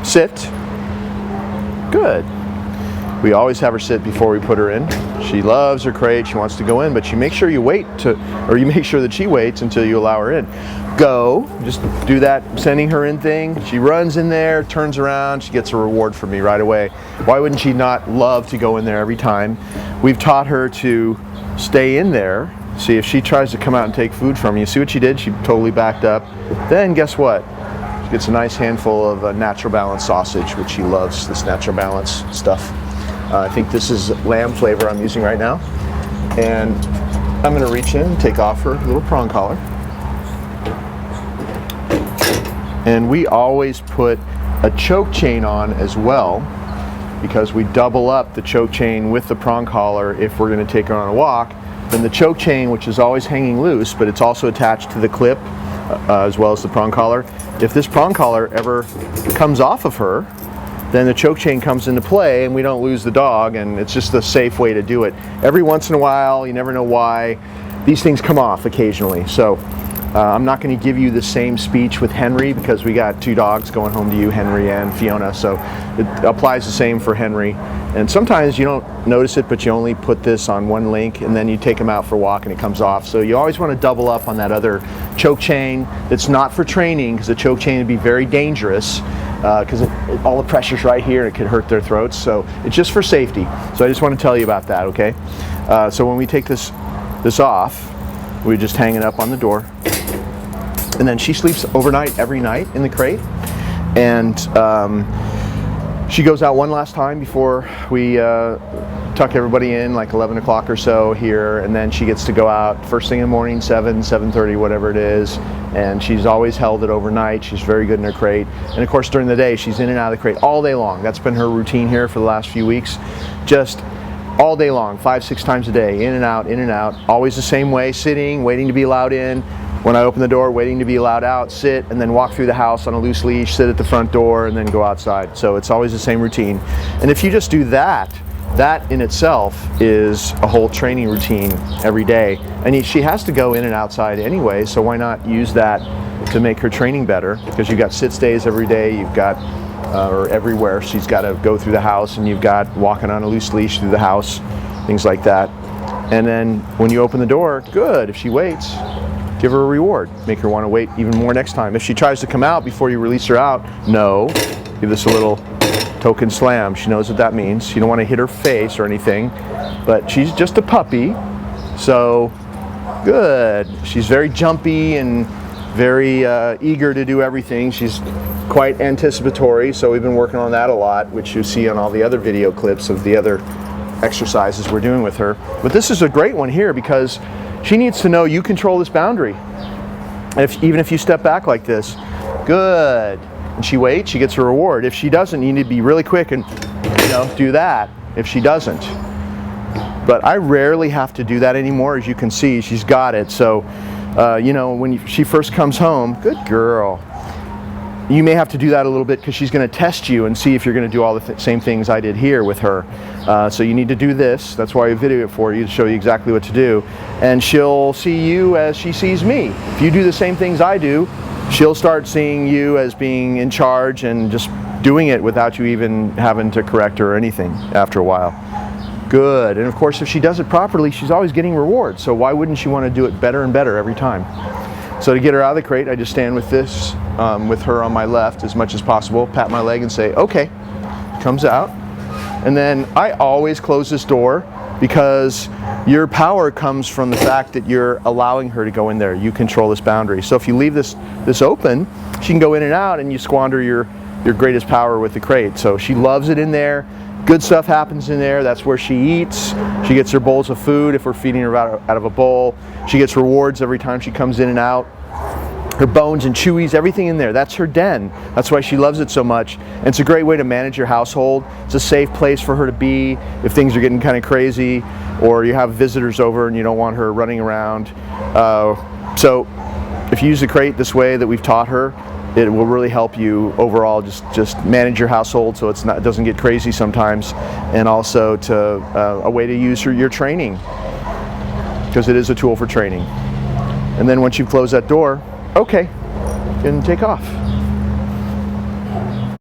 Sit. Good. We always have her sit before we put her in. She loves her crate, she wants to go in, but you make sure you you make sure that she waits until you allow her in. Go, just do that sending her in thing. She runs in there, turns around, she gets a reward from me right away. Why wouldn't she not love to go in there every time? We've taught her to stay in there. See, if she tries to come out and take food from you, see what she did? She totally backed up. Then guess what? She gets a nice handful of Natural Balance sausage, which she loves, this Natural Balance stuff. I think this is lamb flavor I'm using right now. And I'm going to reach in and take off her little prong collar. And we always put a choke chain on as well, because we double up the choke chain with the prong collar if we're going to take her on a walk. Then the choke chain, which is always hanging loose, but it's also attached to the clip as well as the prong collar. If this prong collar ever comes off of her, then the choke chain comes into play and we don't lose the dog, and it's just a safe way to do it. Every once in a while, you never know why, these things come off occasionally. So I'm not going to give you the same speech with Henry because we got 2 dogs going home to you, Henry and Fiona, so it applies the same for Henry. And sometimes you don't notice it, but you only put this on one link and then you take him out for a walk and it comes off. So you always want to double up on that other choke chain that's not for training, because the choke chain would be very dangerous because all the pressure's right here and it could hurt their throats. So it's just for safety. So I just want to tell you about that, okay? So when we take this off, we just hang it up on the door. And then she sleeps overnight every night in the crate. And she goes out one last time before we tuck everybody in, like 11 o'clock or so here, and then she gets to go out first thing in the morning, 7:30, whatever it is, and she's always held it overnight. She's very good in her crate, and of course during the day she's in and out of the crate all day long. That's been her routine here for the last few weeks, just all day long, 5-6 times a day, in and out, always the same way, sitting, waiting to be allowed in. When I open the door, waiting to be allowed out, sit, and then walk through the house on a loose leash, sit at the front door, and then go outside. So it's always the same routine. And if you just do that, that in itself is a whole training routine every day. And she has to go in and outside anyway, so why not use that to make her training better? Because you've got sit stays every day, you've got, or everywhere, she's got to go through the house, and you've got walking on a loose leash through the house, things like that. And then when you open the door, good, if she waits, give her a reward. Make her want to wait even more next time. If she tries to come out before you release her out, no. Give this a little token slam. She knows what that means. You don't want to hit her face or anything, but she's just a puppy, so good. She's very jumpy and very eager to do everything. She's quite anticipatory, so we've been working on that a lot, which you see on all the other video clips of the other exercises we're doing with her. But this is a great one here because she needs to know you control this boundary. Even if you step back like this, good. And she waits, she gets a reward. If she doesn't, you need to be really quick and do that if she doesn't. But I rarely have to do that anymore. As you can see, she's got it. So, when she first comes home, good girl. You may have to do that a little bit because she's going to test you and see if you're going to do all the same things I did here with her. So you need to do this. That's why I video it for you, to show you exactly what to do. And she'll see you as she sees me. If you do the same things I do, she'll start seeing you as being in charge and just doing it without you even having to correct her or anything after a while. Good. And of course, if she does it properly, she's always getting rewards. So why wouldn't she want to do it better and better every time? So to get her out of the crate, I just stand with this, with her on my left as much as possible, pat my leg and say, okay, comes out. And then I always close this door because your power comes from the fact that you're allowing her to go in there. You control this boundary. So if you leave this open, she can go in and out and you squander your greatest power with the crate. So she loves it in there. Good stuff happens in there. That's where she eats. She gets her bowls of food if we're feeding her out of a bowl. She gets rewards every time she comes in and out. Her bones and chewies, everything in there. That's her den. That's why she loves it so much. And it's a great way to manage your household. It's a safe place for her to be if things are getting kind of crazy or you have visitors over and you don't want her running around. So if you use the crate this way that we've taught her, it will really help you overall just manage your household so it doesn't get crazy sometimes, and also to a way to use your training, because it is a tool for training. And then once you close that door, okay, you can take off.